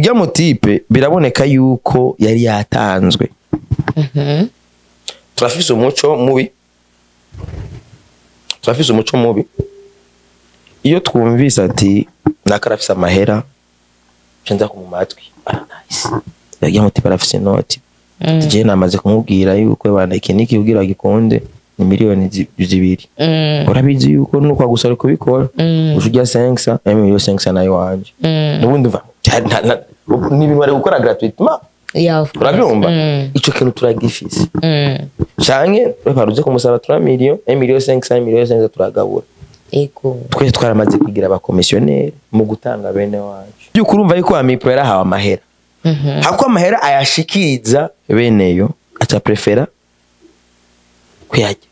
ujya mu type biraboneka yuko yari yatanzwe. Turafise umuco mubi. Iyo twumvise ati nakarafise amahera cenza ku matwi nice. Yagiye mu type arafise inoti. Je namaze kumubwira yuko bana ikiniki kugira gikonde ni miliyoni 2. Urabizi yuko nuko gusara kubikora ujya 500 miliyoni 500 nayo wanje. Nubundi va ni ibintu bari gukora gratuitement. Urabyumva ico kintu turagifise. Canke baruze kumusaba 3 miliyoni 500 miliyoni 500 turagabura. Ego twese twaramaze kugira aba commissionnaire mu gutanga bene wacu. Byo kurumva yuko AMIPRO yarahawe amahera. Hako amahera ayashikiriza beneyo acha prefera kuyajya.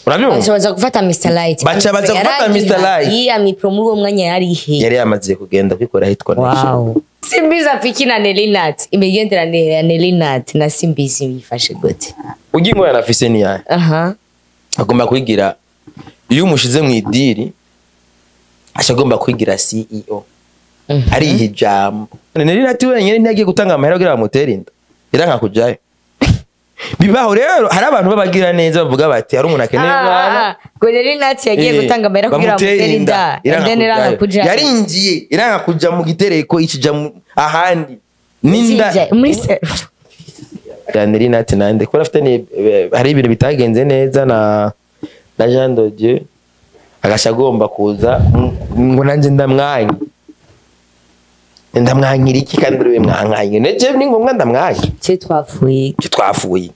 Urabyumva baza gufata Mr Light. Baza gufata Mr Light. Iyi AMIPRO muri uwo mwanya yari he? Yari yamaze kugenda kwikora hit connection. Wow. Simbizi afiki na NELLY NAT. Imigenderanire ya NELLY NAT na Simbizi yifashe gute? Ugingo yanafise ni yahe? Agomba kwigira iyo umushize mu idiri ashagomba kwigira CEO. Ari hijambo. NELLY NAT wenyine ntiyagiye gutanga amahera kugira bamutera inda. Iranka kujayo. Bibaho rero hari abantu babagira neza bavuga bati hari umuntu akeneye mwana. NELLY NAT yagiye gutanga amahera kugira bamutera inda. Iranka kujayo. Yarinjiye iranka kuja mu gitereko ikija ahandi. Ninda muri self. NELLY NAT nande ko afite hari ibintu bitagenze neza na Jean de Dieu agashagomba kuza ngo nanje ndamwanya. Ndamwankira iki kandi rwe mwankanye neje ni ngombwa ndamwanya cyo twafuye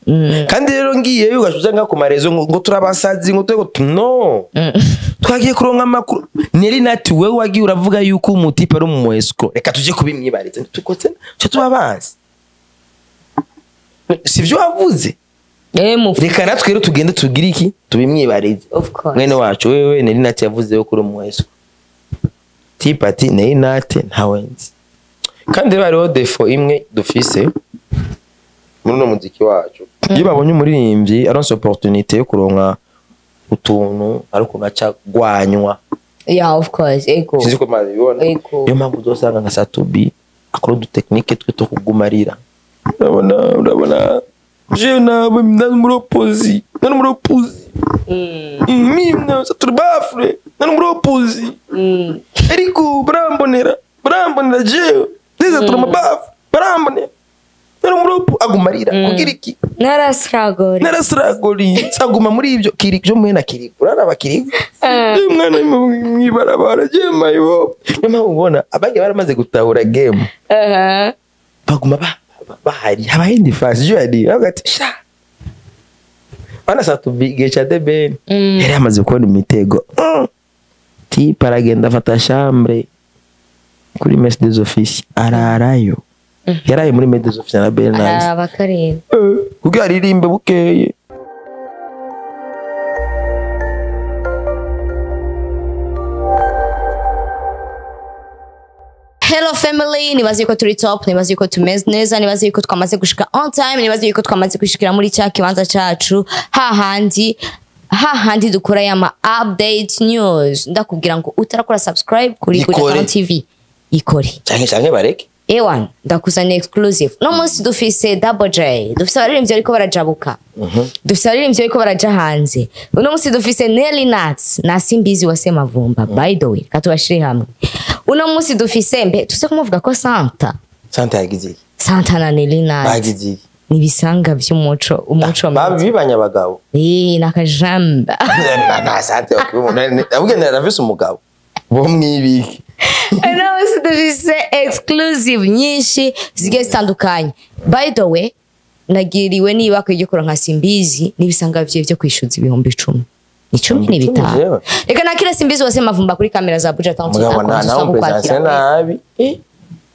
kandi rero ngiye ugashuza nka ku marezo ngo turabasazi ngo twego no twagiye kuronka makuru NELLY NAT wewe wagiye uravuga yuko umutipe ari mu escro reka tuje kubimwibariza tukotse cyo tubabazi sivyo wavuze reka natwe rero tugende tugira iki tubimwibarize mwene wacu wewe NELLY NAT yavuze yo kuri mu escro tipe ati NELLY NAT ntawenzi kandi bariho defo imwe dufise muri no muziki wacu. Iyo babonye umuririmbyi aronse opportunité yo kuronka utuntu ariko naca gwanywa. Of course ego. Sizi ko mazi bibona. Yo mpamvu uzosanga nka Satubi akora du technique twe to kugumarira. Urabona je na muropozi. Nani muropozi. Mimna Satubafre. Nani muropozi. Eriko brambonera je. Neza turamabafu barambone rero muropo agumarira kugira iki narasragori saguma muri ibyo kirikjo mwena Kilikou uraraba Kilikou mwana mwibarabara je mayo nyuma ubona abage baramaze gutahura game baguma bahari abahindi fast je adi agati sha bana Satubi cha deben yari amaze kubona imitego ti paragenda fata chambre kuri mess des office ararayo yaraye muri mess des office na Bernard abakarira kugira ririmbe bukeye. Hello family, nibazi yuko turi top, nibazi yuko tumeze neza, nibazi yuko twamaze gushika on time, nibazi yuko twamaze gushikira muri cya kibanza cacu hahandi dukora yama update news. Ndakubwira ngo utarakora subscribe kuri Kilikou TV ikore canke bareke ewan ndakuzana exclusive no munsi dufise Double J, dufise abaririmbyi ariko barajabuka, dufise abaririmbyi ariko baraja hanze. Uno munsi dufise NELLY NAT na Simbizi wase Mavumba. By the way katubashire hamwe. Uno munsi dufise mbe tuse kumuvuga ko Santa yagize Santa na NELLY NAT bagize nibisanga by'umuco bibanya abagabo nakajamba na Santa avuga naravise umugabo bo mwibiki. Uno munsi dufise exclusive nyinshi zigiye zitandukanye. By the way nagiriwe niba ko igikora nka Simbizi nibisanga byo kwishuza 10,000 10 ni bitanu. Reka nakira Simbizi wase Mavumba kuri kamera za Abuja Town. Nabi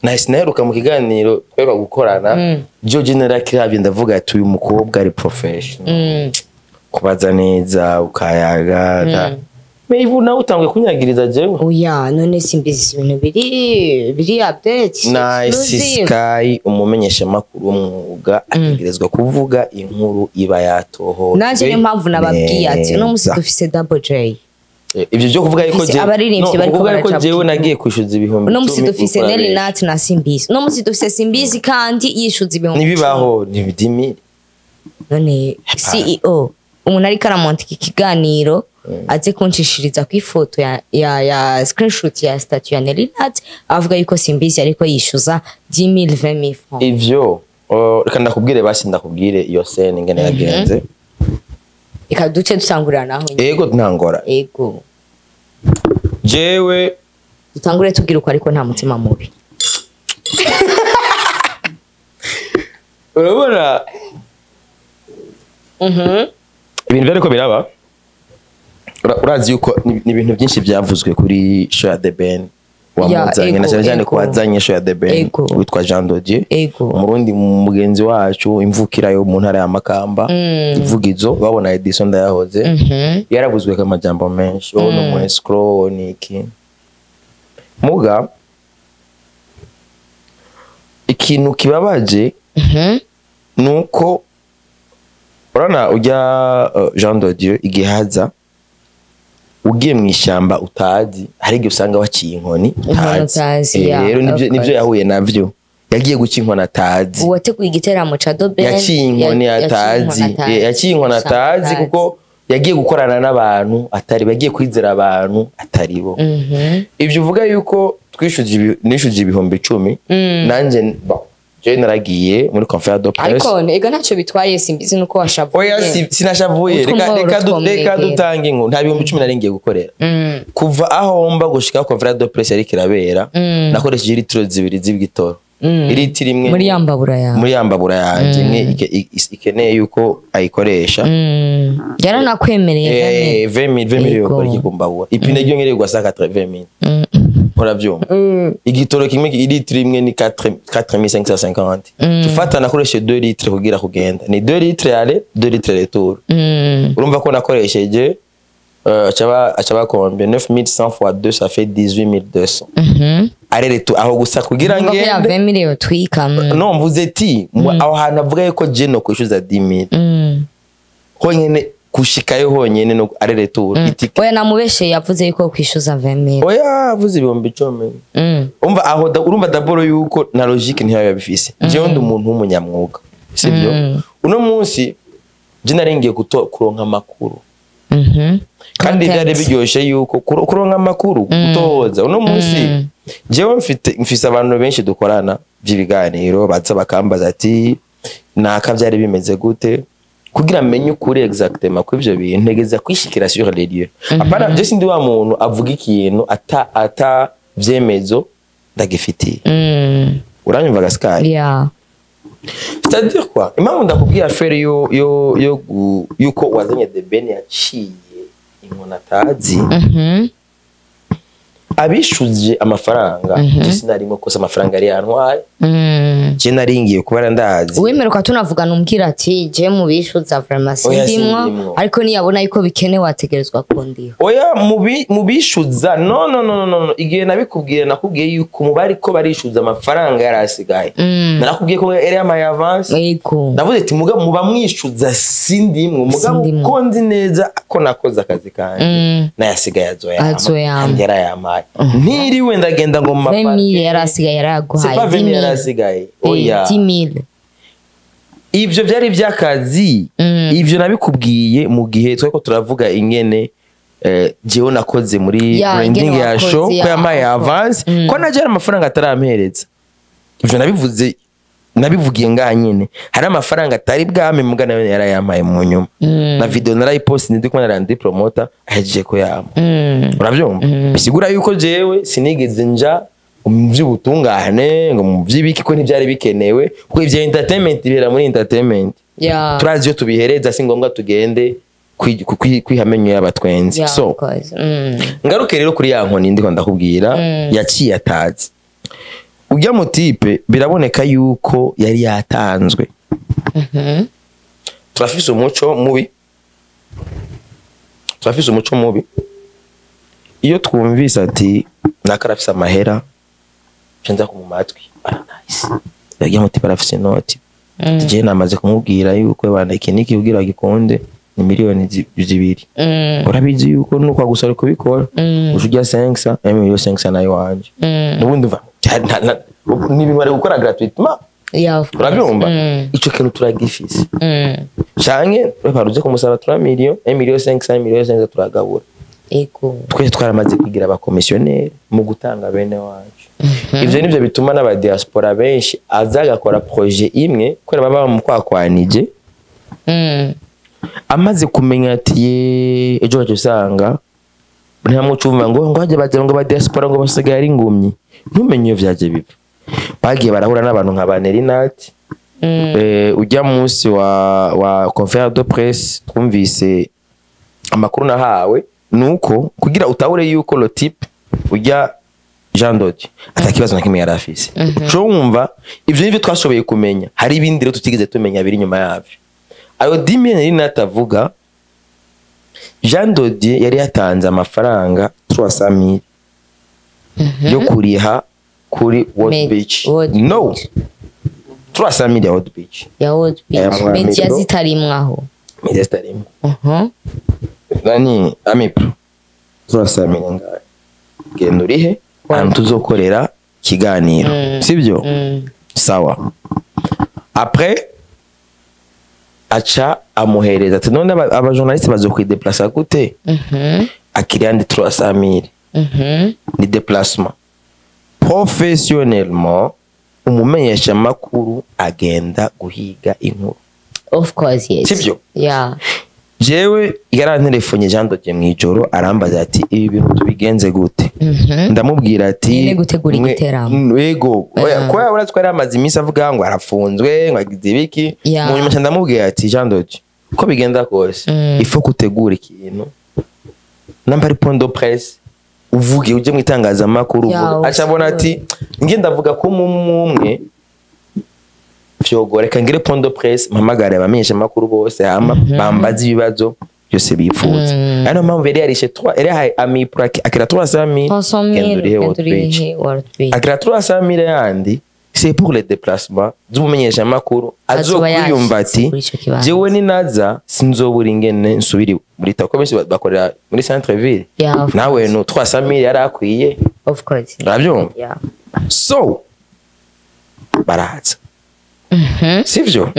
nice neruka mu kiganiro tweba gukorana jo general kirabye ndavuga ati uyu mukobwa ari professional kubaza neza ukayaga Meivu na utangwe kunyagiriza jewe. Oya none Simbizi ibintu biri update. Nice Sky umumenyesha makuru umwuga ategerezwa kuvuga inkuru iba yatoho. Nanje niyo mpamvu nababwiye ati no musi dufise Double J. Ivyo byo kuvuga yuko je abaririmbyi bariko baracabuka jewe nagiye kwishuza ibihumbi 10 no musi dufise Nelly Nat na Simbizi no musi dufise Simbizi kandi yishuza ibihumbi nibibaho nibidimi none CEO umuntu ari karamonta ikiganiro aze kunshishiriza ku ifoto ya screenshot ya statue ya Nelly Nat avuga yuko Simbizi ariko yishuza 10,000 20,000 francs ivyo reka ndakubwire basi ndakubwire iyo scene ingene yagenze ikaduce dusangurira naho ego ntangora ego jewe dutangure tubwira uko ariko nta mutima mubi urabona ibintu byariko biraba urazi yuko ni ibintu byinshi byavuzwe kuri show ya The Ben wamuzanye na cyane ko wazanye show ya The Ben witwa Jean Dodier umurundi mugenzi wacu imvukira yo mu ntara ya Makamba ivugizo babona Edison ndayahoze yaravuzwe kamajambo menshi no mu escrow niki muga ikintu kibabaje nuko urana ujya Jean Dodier igihaza ugiye mu ishyamba utazi hari igihe usanga waciye inkoni utazi rero nivyo yahuye navyo yagiye guca inkoni atazi uwateguye igiteramo ca The Ben yaciye inkoni atazi kuko yagiye gukorana n'abantu atari bagiye kwizera abantu atari bo ivyo uvuga yuko twishuje ibihumbi 10 nanje je naragiye muri conférence de presse ariko ega naco bitwaye Simbizi nuko washavuye oya sinashavuye reka dutanga inko nta bihumbi 10 naringiye gukorera kuva aho mba gushika conférence de presse ariko irabera nakoresheje litiro 2 z'ibigitoro litiro imwe muri yambabura yanje imwe ikeneye yuko ayikoresha yaranakwemereye 20,000 yo kora ikigumbabura ipine ryo ngereye gwa 180,000 uravyumva igitoro kimwe litiro imwe ni 4,550 tufata nakoresheje 2 litres kugira kugenda ni 2 litres aller 2 litres retour urumva ko nakoresheje achaba combien 9,100 fois 2 ça fait 18,200 arere tu aho gusa kugira ngende no mvuze ti aho hana avuga ko je no kwishuza 10,000 honyene kushikayo honyene no arere tu itike oya namubeshe yavuze yuko kwishuza 20,000 oya avuze ibihumbi 10 umva aho urumva daboro yuko na logique ntiyo yabifise je ndi umuntu w'umunyamwuga sibyo uno munsi je naringiye kuronka amakuru kandi byari biryoshe yuko kuronka amakuru gutoza uno munsi jewe mfise abantu benshi dukorana by'ibiganiro baza bakambaza ati naka byari bimeze gute kugira menye ukuri exactement ko ivyo bintu ntegeza kwishikira sur les lieux apana je sindi wa muntu avuga ikintu ata vyemezo ndagifitiye uranyumva gaskari c'est-à-dire quoi impamvu ndakubwiye affaire yuko wazanye The Ben yaciye inkona atazi abishuje amafaranga sinarimo kosa amafaranga ari yantwaye je naringiye kubara ndazi wemeruka tunavugana umbwira ati je mu bishuza vraiment sindimwo ariko niyabona yuko bikene wategerezwa kundiho oya mu bishuza no igihe nabikubwiye nakubwiye yuko mubari ko barishuza amafaranga yarasigaye narakubwiye ko eri ama avance navuze ati muba mwishuza sindimwo mugabo ko nzi neza ko nakoze akazi kanje nayasigaye azoya yarayamaye ntiriwe ndagenda ngo mapate 20,000 yarasigaye yaraguhaye 10,000 yarasigaye oya 10,000 ivyo byari byakazi ivyo nabikubwiye mu gihe tweko turavuga ingene jewe nakoze muri branding ya show ko yamaye avance ko najara amafaranga atarampereza ivyo nabivugiye nganyene hari amafaranga atari bwame mugana yo yarayamaye mu nyuma na video narayipost ndi ko narandi promoter ahejeje ko yama uravyumva bisigura yuko jewe sinigeze nja mu by'ubutungane ngo mu by'ibiki ko ntibyari bikenewe kuko ivyo entertainment bihera muri entertainment turazi yo tubihereza si ngombwa tugende kwihamenyo y'abatwenzi so ngaruke rero kuri ya nkoni ndiko ndakubwira yaciye atazi ujya mu tipe biraboneka yuko yari yatanzwe turafise umuco mubi iyo twumvise ati nakarafise amahera cenza ku matwi nice yagiye mu tipe arafise inoti je namaze kumubwira yuko bana iki niki kugira gikonde ni miliyoni zibiri urabizi yuko nuko gusara kubikora ujya 500 miliyoni 500 nayo wanje nubundi va ni ibintu bari gukora gratuitement urabyumva ico kintu turagifise canke baruze kumusaba 3 miliyoni 500 miliyoni 500 turagabura ego twese twaramaze kwigira abakomisiyoneri mu gutanga bene wacu ivyo nivyo bituma n'aba diaspora benshi azagakora projet imwe kwera baba mu kwakwanije amaze kumenya ati ejo usanga nta mucumva ngo haje baje ngo ba diaspora ngo basigaye ari ngumyi ntumenye iyo vyaje biva bagiye barahura n'abantu nka ba NELLY NAT ujya munsi wa conférence de presse twumvise amakuru nahawe nuko kugira utahure yuko lo type ujya Jean Dodi atakibazo na kimwe yarafise cyo wumva ivyo nivyo twashoboye kumenya hari ibindi rero tutigeze tumenya biri nyuma yavyo ayo dimi NELLY NAT avuga Jean Dodi yari yatanze amafaranga 300,000 yo kuriha kuri World Beach no 300,000 ya World Beach media zitarimwaho media zitarimwa nani AMIPRO 300,000 ngaye genda urihe hano tuzokorera kiganiro sibyo sawa après acha amuhereza ati none aba journaliste bazokwideplacer gute akiriya ndi 300,000 ni déplacement professionnellement umumenyesha makuru agenda guhiga inkuru of course yes sibyo yeah jewe yarantelefone Jean Dodi mwijoro arambaza ati ibi bintu tubigenze gute ndamubwira ati ne gutegura igiteramo yego kwa uratwara amazi imisi avuga ngo arafunzwe ngo agize ibiki mu nyuma ndamubwira ati Jean Dodi ko bigenda kose ifo gutegura ikintu namba ripondo presse uvuge uje mu itangazamakuru acabona ati nge ndavuga ko umwe vyogoreka ngire pondo presse mpamagare abamenyesha makuru bose bambaza ibibazo byose bifuza ano mpamvu yari yarishe 3 eri hay AMIPRO akira 300,000 akira 300,000 yandi c'est pour les déplacements z'umumenyesha makuru azokwiyumva ati jewe ni naza sinzobura ingene nsubiri muri tako benshi bakorera muri centre ville nawe no 300,000 yari akwiye of course urabyumva so baraza sivyo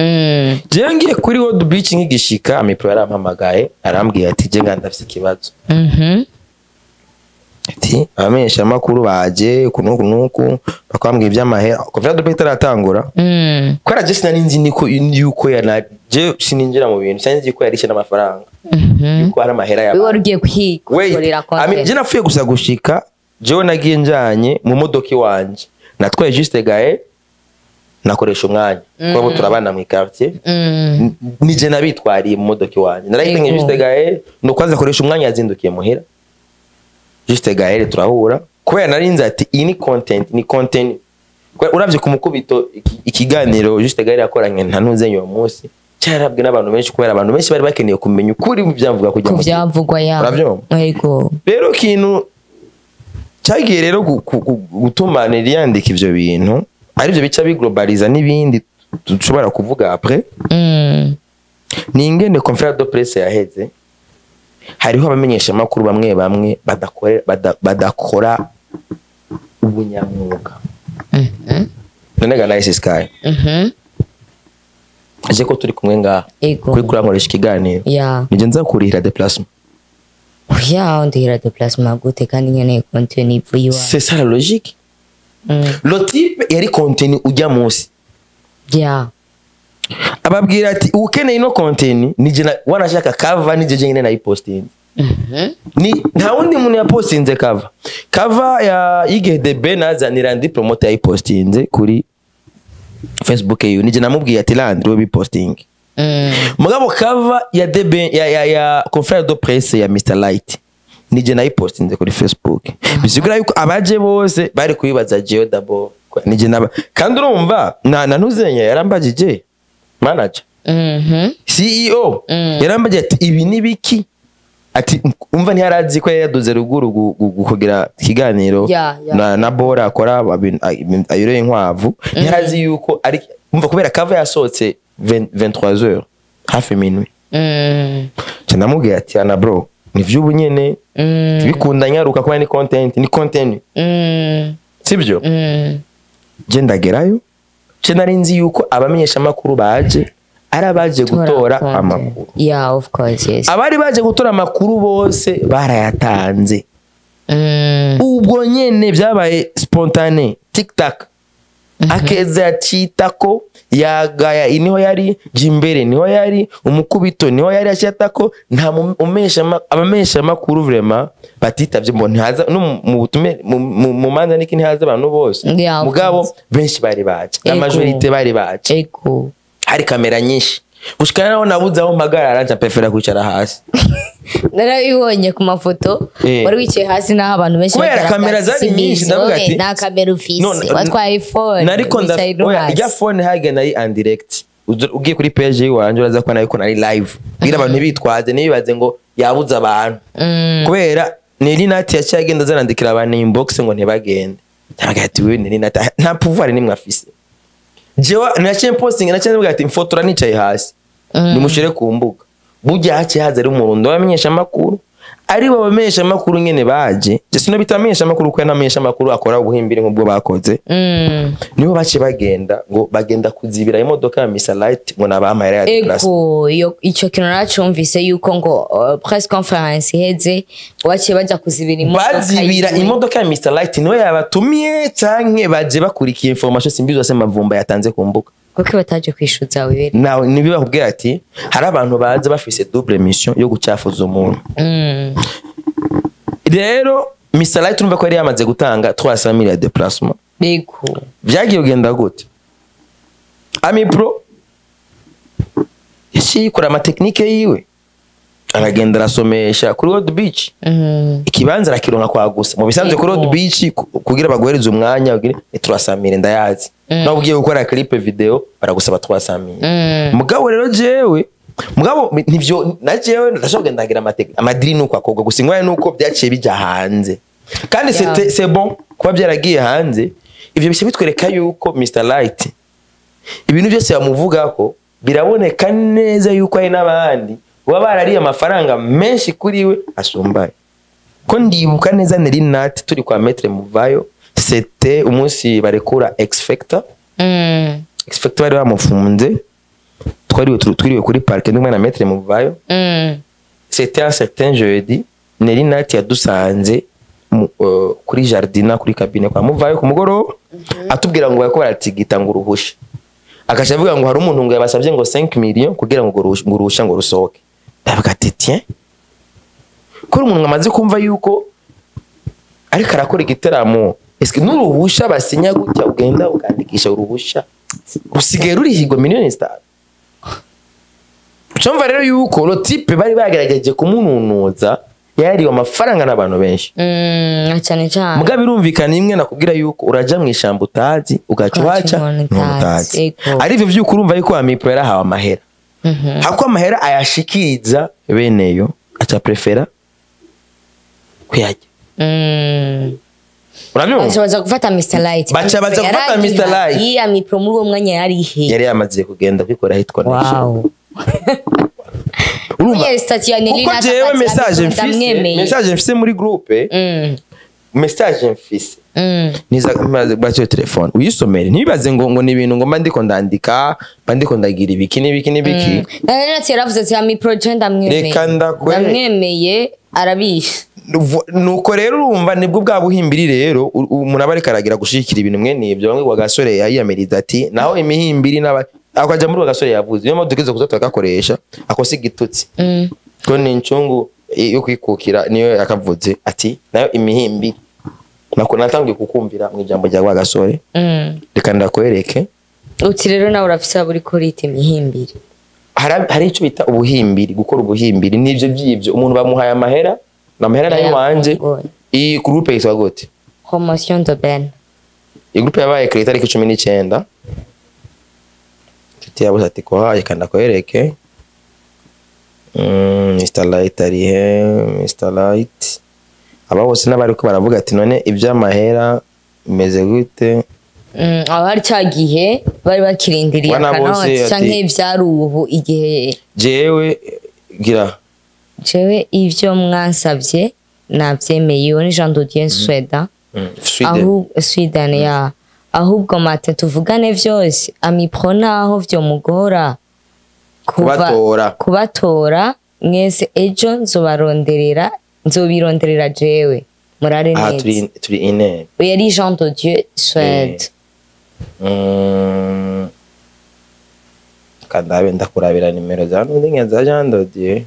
je ngiye kuri World Beach nkigishika AMIPRO yarampamagaye arambwiye ati je ngandafise ikibazo ati abamenyesha makuru baje kunuku bakambwiye iby'amahera conférence de presse aratangura kwera je sinarinzi niko yuko je sininjira mu bintu sinzi ko yarishe n'amafaranga yuko ari amahera ya wewe ugiye kwikorera content je napfuye gusa gushika jewe nagiye njanye mu modoka wanje natwaye juste gae nakoresha umwanya kuko turabana mu quartier nije nabitwariye mu modoka wanje narayitenye juste gae no kwanza koresha umwanya yazindukiye muhira juste gae turahura kubera narinze ati iyi ni content uravye kumukubito ikiganiro juste gae yakoranye ntanuze nyo munsi cyarabwe n'abantu benshi kubera abantu benshi bari bakeneye kumenya ukuri mu byamvuga kujya mu byavugwa ya yego rero kintu cyagiye rero gutuma niriyandika ivyo bintu arivyo bica biglobaliza n'ibindi dushobora kuvuga après ni ingene conférence de presse yaheze hariho abamenyesha makuru bamwe badakora ubunyamwuga nonega nice sky aje ko turi kumwe nga kuri kurankoresha ikiganiro nije nza kurihira déplacement ndihira déplacement gute kandi nyene contenu ivuye c'est ça la logique le type yari contenu ujya munsi ababwira ati ukeneye no contenu nije wanashaka cover nije nyine na posting ni nta wundi muntu ya postinze cover ya IGDB nazanira ndi promoter ya postinze kuri Facebook yo nije namubwiye ati landwe bi posting mugabo cover ya DB ya conférence de presse ya Mr Light nije nayipostinze kuri Facebook bisigura yuko abaje bose bari kuyibaza jewe dabo nije naba kandi urumva nanuzenya yarambagije manager CEO yarambagije ati ibi nibiki ati umva ntiyarazi ko yaduze ruguru gukugira kiganiro na bora akora ayure inkwavu ntiyarazi yuko ari umva kubera cover yasohotse 23h hafi minuit Ndamubwira ati ana bro ni vy'ubu nyene bikunda nyaruka kwa ni content sibyo je ndagerayo je narinzi yuko abamenyesha makuru baje arabaje gutora amakuru. Yeah, of course, yes. Abari baje gutora amakuru bose barayatanze. Ubwo nyene byabaye spontane TikTok. Akeza yacitako yagaya iniho yari jimbere niho yari umukubito niho yari yacitako nta amamesha makuru vraiment batitavye mbone haza no mu butume mu manza niki ntihaza abantu bose mugabo benshi bari baje na majorité bari baje hari kamera nyinshi gushikana naho nabuze aho mpagarara nca prefera kwicara hasi narabibonye ku mafoto wari wicaye hasi naho abantu benshi kubera kamera zari nyinshi ndavuga ati na kamera ufise watwaye iPhone nariko ya phone hage nari en direct ugiye kuri page yiwanje uraza ko nari live bira abantu bitwaze nibibaze ngo yabuze abantu kubera NELLY NAT yacagenda zarandikira abantu inbox ngo ntibagende ntagati we NELLY NAT nta pouvoir nimwe afise jewa naciye posting naciye ndavuga ati mfotora nicaye hasi nimushire ku mbuga burya hace haza ari umurundo wamenyesha makuru ari bo bamenyesha makuru nyene baje je sino bitamenyesha makuru ko namenyesha makuru akora ubuhimbire nk'ubwo bakoze niho bace bagenda ngo bagenda kuzibira imodoka ya Mr Light ngo nabamahera ya class ico kintu nacumvise yuko ngo press conference heze wace baja kuzibira imodoka bazibira imodoka ya Mr Light niho yabatumiye canke baje bakurikiye information simbizi wase mavumba yatanze ku mbuga kuko bataje kwishuza wibere nawe nibiba kubwira ati hari abantu baza bafise double mission yo gucafuza umuntu rero Mr Light urumva ko yari yamaze gutanga 300 millions de placement biko vyagiye ugenda gute AMIPRO yashikura ama technique yiwe aragenda rasomesha kuri Road Beach ikibanza rakironka kwa gusa mu bisanzwe kuri Road Beach kugira baguhereza umwanya ugire 300 millions ndayazi no ugiye gukora clip video baragusaba 300 millions mugabo rero jewe mugabo nivyo najewe ndashobora ndagira amadiri nuko akogwa gusingwa nuko byaciye bija hanze kandi c'est bon kuba byaragiye hanze ivyo bishe bitwereka yuko Mr Light ibintu byose bamuvuga ko biraboneka neza yuko ari nabandi baba barariye amafaranga menshi kuri we asumbaye ko ndibuka neza NELLY NAT turi kwa Maître Muvayo c'était umunsi barekura X Factor bari bamufunze twariwe kuri park ndumwe na Maître Muvayo c'était un certain jeudi NELLY NAT yadusanze kuri jardina kuri cabine kwa Muvayo ku mugoro atubwira ngo yako baratigita ngo uruhusha akashavuga ngo hari umuntu ngo yabasabye ngo 5 millions kugira ngo uruhusha ngo rusohoke ndavuga ati tiens ko umuntu ngamaze kumva yuko ariko arakora igiteramo eske n'uruhusha basinya gutya ugenda ukandikisha uruhusha usigaye rurihigwa miliyoni 5 ucumva rero yuko lo type bari bagerageje kumununuza yari amafaranga n'abantu benshi cyane cyane mugabe birumvikana imwe nakubwira yuko uraja mu ishambo utazi ugacuaca n'utazi ari byo byuko urumva yuko AMIPRO yarahawe amahera hako amahera ayashikiriza beneyo acha prefera kuyajya urabyo baza gufata Mr Light baza gufata Mr Light iyi AMIPRO muri uwo mwanya yari he yari yamaze kugenda kwikora hit connection urumva stati ya NELLY NAT jewe message mfise muri groupe message mfise niza bacho telefone uyisomere ntibibaze ngo ni ibintu ngo mba ndiko ndandika mba ndiko ndagira ibiki NELLY NAT yaravuze ati AMIPRO ndamwemeye arabisha nuko rero urumva nibwo bwa buhimbiri rero umuntu aba ariko aragira gushikira ibintu mwe nibyo bamwe wagasore yayamiriza ati naho imihimbiri n'aba akaja muri wagasore yavuze niyo modukize kuzota gakoresha akose igitutsi ko ni incungu yo kwikukira niyo yakavuze ati nayo imihimbi nako natangiye kukumvira mu ijambo rya wagasore reka ndakwereke uti rero nawe urafisa buri kuri ite imihimbiri hari ico bita ubuhimbiri gukora ubuhimbiri nivyo byivyo umuntu bamuhaye amahera namahera nayo wanje i groupe yitwa gute promotion de ben i groupe yabaye créé tariki 19 tutiyabuze ati ko haye kanda kwereke Mr Light ari he Mr Light aba bose n'abari ko baravuga ati none iby'amahera imeze gute abari cyagihe bari bakirindiriye akanoti canke ivyaruhu igihe jewe gira jewe ivyo mwansavye navyemeye uwo ni Jean Dodier Sweda Sweden ya ahubwo mate tuvugane vyose AMIPRO naho vyo mugora kubatora mwese ejo nzobironderera jewe murare neza turi ine yari Jean Dodier Sweda kandabe ndakurabira nimero za nundinge za Jean Dodier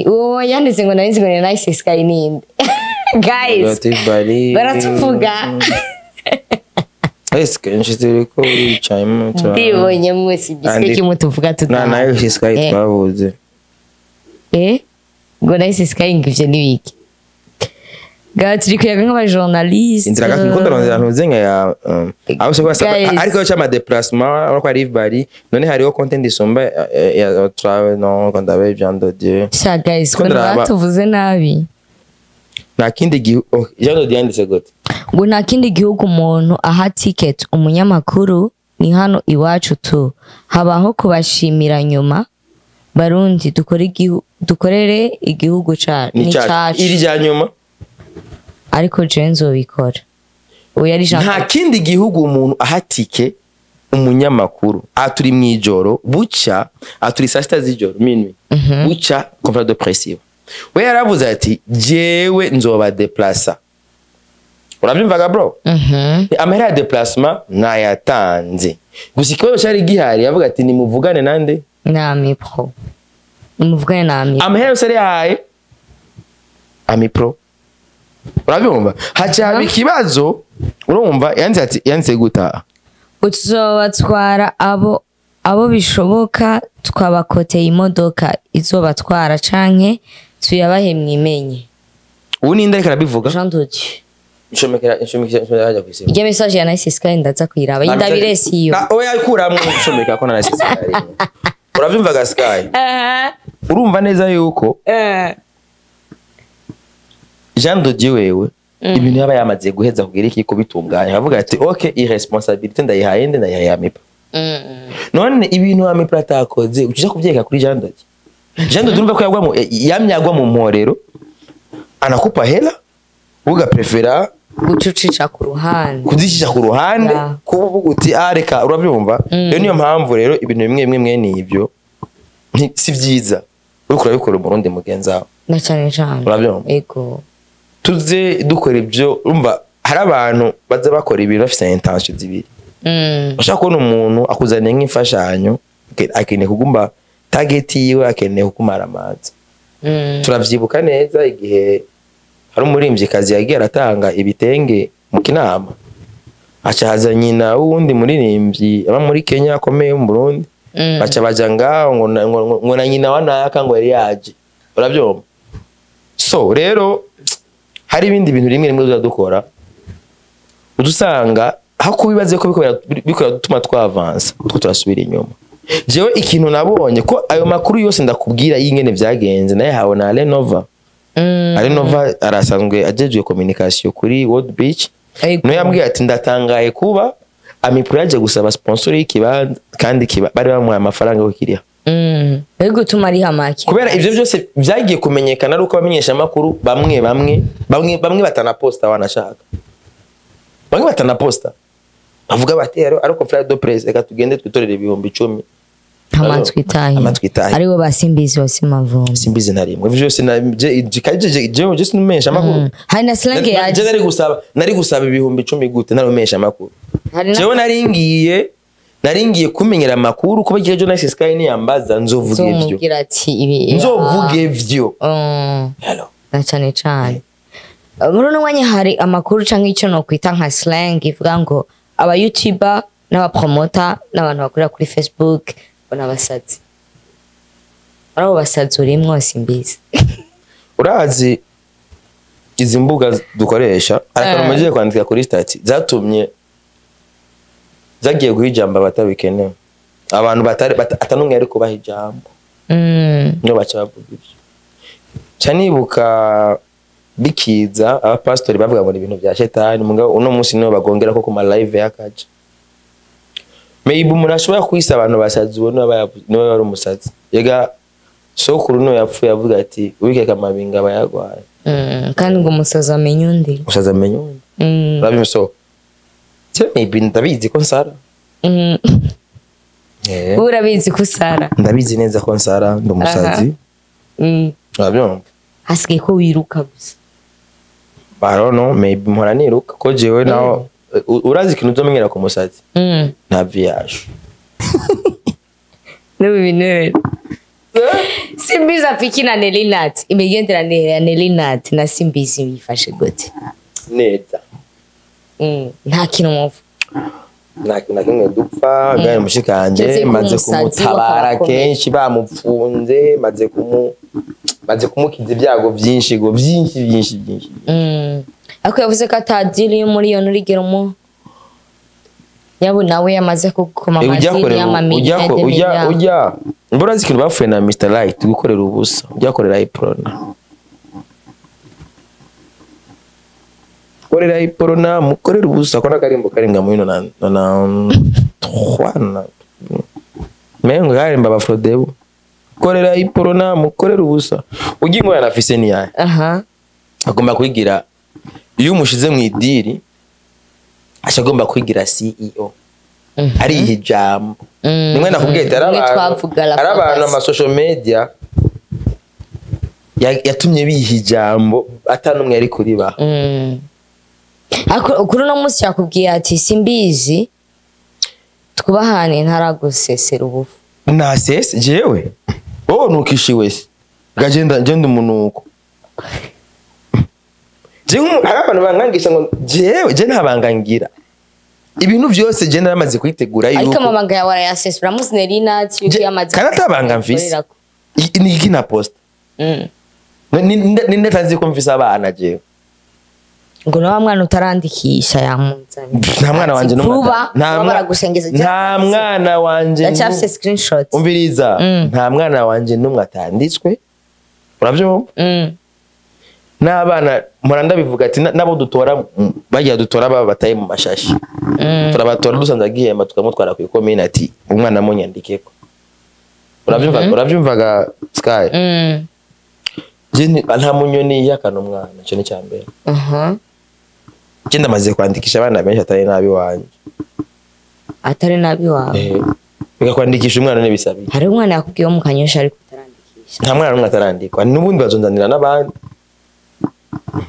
uwo yanditse ngo nari nzi ngo ni Nice Sky ninde guys baratuvuga Eske nshitire ko wicaye muto ndibonye mwese bisike kimutuvuga tutana nayo Sky twavuze ngo Nice Sky ngivye nibiki gatiri kuyaga nk'abajournaliste inzira gakunda ronzera ntuzenga ya aho se kwasa ariko cyama déplacement ariko ari bari none hariho content isomba ya travel no kandabe Jean Dodier sha guys ko batuvuze nabi nta kindi Jean Dodier yanditse gute ngo nta kindi gihugu umuntu aha ticket umunyamakuru ni hano iwacu tu habaho kubashimira nyuma barundi dukorere igihugu ni cacu iri jya nyuma ariko jenzo bikora nta kindi gihugu umuntu aha ticket umunyamakuru aturi mwijoro buca aturi saa sita z'ijoro minuit buca conférence de presse we yaravuze ati jewe nzoba déplacer urabyumvaga bro amahera ya déplacement nayatanze gusa ikibazo cyari gihari yavuga ati nimuvugane nande na AMIPRO nimuvugane na AMIPRO amahera yose ari haye AMIPRO urabyumva haca ikibazo urumva yanze gutaha uzobatwara abo bishoboka twabakoteye imodoka izobatwara canke tuyabahe mwimenye ubu ninde ariko arabivuga Jean Dodier nshomekera hajya kwisiba ije message ya Nice Sky ndaza kwiraba yindabire siyo oya ikuramwe nshomeka ko na Nice Sky urabyumvaga Sky urumva neza yuko Jean Dodier wewe ibintu yaba yamaze guheza kugira iki kubitunganya avuga ati okay irresponsabilité ndayihaye nde ndayihaye AMIPRO none ibintu AMIPRO atakoze ukija kubyeka kuri Jean Dodier Jean Dodier urumva ko yamyagwa mu mporero anakupa hela uga prefera gucucica ku ruhande kuzicisha ku ruhande kuvuga uti areka urabyumva rero niyo mpamvu rero ibintu bimwe ni ibyo si vyiza uriko urabikora mu rundi mugenza na cyane urabyumva ego tuze dukora ibyo urumva hari abantu baza bakora ibintu bafite intention zibiri bashaka kubona umuntu akuzaniye nk'imfashanyo akeneye kugumba target yiwe akeneye kukumara amazi turavyibuka neza igihe hari umuririmbyikazi yagiye aratanga ibitenge mu kinama acahaza nyina wundi muririmbyi aba muri Kenya akomeye mu Burundi baca baja ngaho ngo na nyina wanaka ngo yari yaje urabyumva so rero hari ibindi bintu rimwe uzadukora udusanga hakubibaze ko bikora dutuma twavansa two turasubira inyuma jewe ikintu nabonye ko ayo makuru yose ndakubwira y'ingene vyagenze naye hawo na Renova arasanzwe ajejwe communication kuri World Beach no yambwiye ati ndatangaye kuba AMIPRO yaje gusaba sponsor y'ikibanza kandi bari bamuhaye amafaranga yo kiriha Ego tumari hamaki kubera ivyo byose vyagiye kumenyekana ari uko bamenyesha makuru bamwe batanaposta wanashaka bamwe batanaposta bavuga bati ariko frère de presse reka tugende twitorere ibihumbi 10 amatwitaye aribo basimbizi wasimavumba simbizi narimwe ivyo byose je just numesha makuru hari na slang yaje nari gusaba ibihumbi 10 gute narumesha makuru jewe naringiye kumenyera makuru kuba gihe Nice Sky ni yambaza nzovuge ivyo hello cyane muri no mwanya hari amakuru canke ico no kwita nka slang ivuga ngo aba YouTuber n'aba promoter n'abantu bakorera kuri Facebook bona basazi arabo basazi urimwo simbizi urazi izi mbuga dukoresha arakarumije kwandika kuri stati zatumye zagiye guhijamba batabikeneye abantu atanumwe ari kubaha ijambo no bacavuga ibyo cyanibuka bikiza aba pastori bavuga ngo ibintu bya shetani mugabo uno munsi niho bagongera ko kuma live yakaje maybe umuntu ashobora kwisa abantu basazi ubona niwe wari umusazi yega sokuru no yapfuye avuga ati wikeka amabinga bayagwaye kandi ngo umusaza amenye undi urabimso maybe ndabizi ko nsara urabizi ko usara ndabizi neza ko nsara ndumusazi urabyumva hasigaye ko wiruka gusa barono maybe mpora niruka ko jewe naho urazi ikintu uzomenyera ku musazi nta viage n'ibintu Simbizi afiki na Nelly Nat imigenderanire ya Nelly Nat na Simbizi bifashe gute neza nta kintu muvu na kimwe dupfa gari mushikanje maze kumutabara kenshi bamupfunze maze kumukiza ibyago byinshi go byinshi ako yavuze ko atadili muri yo nurigero mu yabo nawe yamaze kugukoma amazini y'amamiliyoni ujya mbona zikintu bapfuye na Mr Light gukorera ubusa ujya korera AMIPRO korera AMIPRO mukorera ubusa kona karimbo karenga mu na twana mengo karimba ba Frodebo korera AMIPRO mukorera ubusa ugingo yanafise ni yaye agomba kwigira iyo umushize mu idiri ashagomba kwigira CEO ari hijambo nimwe nakubwiye arabantu ama social media yatumye bihijambo atanumwe yari kuri ba kuri no munsi yakubwiye ati Simbizi twubahane ntaragusesera ubufu nasese jewe nukishiwe gagenda umunuko abantu bangangisha ngo je ntabangangira ibintu byose je naramaze kwitegura yuko ariko amabanga yawe arayasesura muzi Nelly Nat yuko yamaze karatabanga mfise ni ikina post ninde tazi ko mfise abana je ngo nawe mwana utarandikisha yamunzanye nta mwana wanje nta mwana wanje ndacafise screenshot umviriza nta mwana wanje numwe atanditswe uravyumva n'abana muranda bivuga ati nabo dutora bagiye dutora bataye mu mashashi turabatora dusanze agiye tukamutwara ku ikomine ati umwana munyandikeko uravyumvaga Sky jeni nta munyoni yakana umwana cyo ni cyambere Genda maze kwandikisha abana benshi atari nabi wanje wawe bika kwandikisha umwana n'ibisabye hari umwana yakubwiye mu kanyosha ariko utarandikisha nta mwana n'umwe atarandikwa n'ubundi bazonzanira n'abandi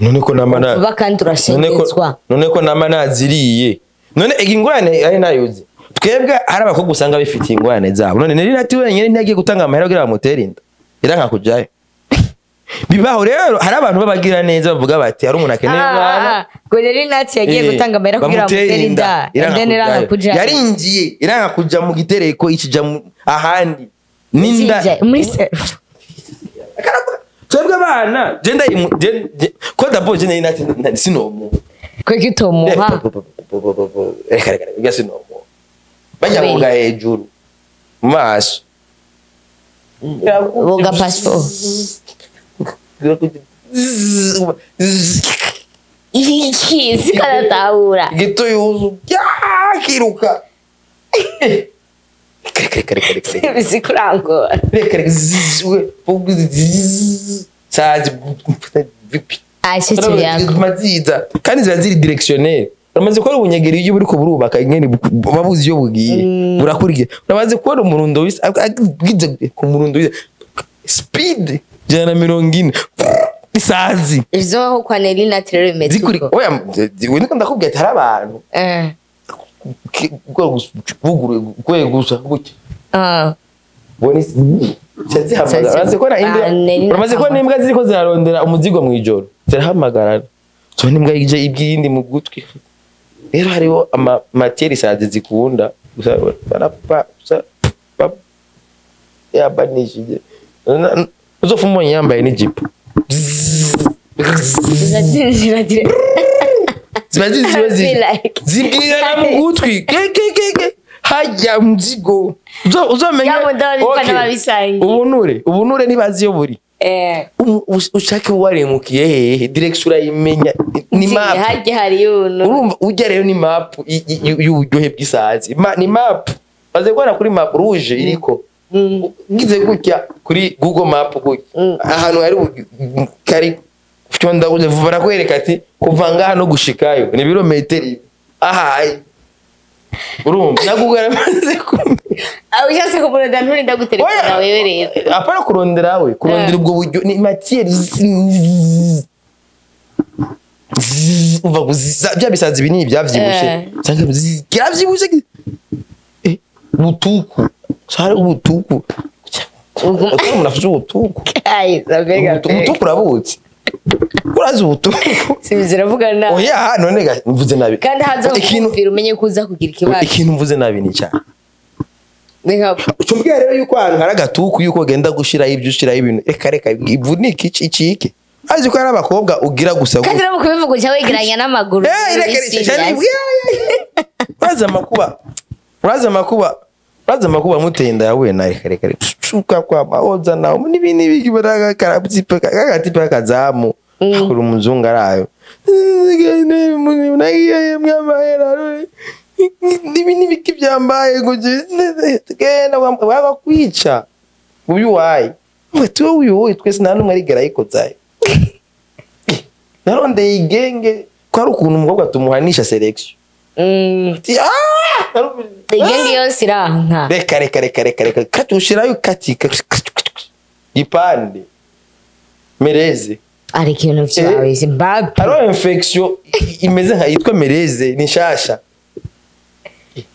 none ko namana bakandi urashengezwa none ko namana ziriye none ingorane ari nayuze twebwe hari abakobwa usanga bifitiye ingorane zabo none Nelly Nat wenyine ntiyagiye gutanga amahera kugira bamutera inda iranka kujayo bibaho rero hari abantu babagira neza bavuga bati hari umuntu akeneye umwana ngo Nelly Nat yagiye gutanga amahera kugira bamutera inda iranka kujayo yaringiye iranka kuja mu gitereko ikija ahandi ninda muri self twebwe abana genda ko dabo je Nelly Nat sinomo ko gitomuha reka gasinomo bajya muga hejuru maso boga passport iki sikataura gito yuzu kiruka bizikurangora sazi maziza kandi ziba ziri directionnaire uramaze kubona ubunyegeri iyo buriko burubaka nyene babuzi iyo bugiye burakurige uramaze kubona umurundo wise ku murundo wise speed jana 40 isazi izo kwa Nelly Nat rero imeze uko oya we ndakubwiye ati hari abantu gusa gutya boni cyazi hamagara uraze ko na imbwa uramaze ko n'imbwa ziriko zirarondera umuzigo mu ijoro zirahamagara so n'imbwa yije ibwindi mu gutwi rero hariho ama matière isazi zikunda barapfa yabanishije uzofumo yambaye n'ijipo zibwira mu gutwi hajya mzigo uzomenya ubunure nibazi yo buri ushake waremukiye hehe direction urayimenya ni map hajya hari yuno urumva ujya rero ni map y'uburyohe bw'isazi ni map baze kubona kuri map rouge iriko ngize gutya kuri Google Map gutya ahantu hari kari cyonda uje vubara kwereka ati kuva ngaha no gushikayo ni birometero aha urumva nagugara maze aho yase ko muri danuri ndagutelefona wewe rero apara kurondera we kurondera ubwo buryo ni matière uva guza bya bisazi binini byavyibushe cyangwa kiravyibushe butuku sare ubutuku umuntu ubutuku ubutuku urabutse urazi ubutuku simizira vuga na oya none mvuze nabi kandi haza kumvira umenye kuza kugira ikibazo ikintu mvuze nabi ni cyane Neka ucumbwiye rero yuko ahantu hari agatuku yuko genda gushira ibyo ushira ibintu reka ivunike iki azi ko ari abakobwa ugira gusa kandi rero kubivuga cyawe wegeranya n'amaguru uraza makuba mutenda yawe na reka shuka kwa maoza na nibini bigibaraga karabyipe kagatipe kazamu akuru umuzungu arayo nibini biki byambaye ngo genda waba kwica uyu wayi wetu uyu twese nta numwe arigera yikozaye naronde igenge ko ari ukuntu umukobwa tumuhanisha selection igenge yose iranka reka katushirayo katika gipande mereze ari kintu vyawe Zimbabwe haro infection imeze nka yitwa mereze ni shasha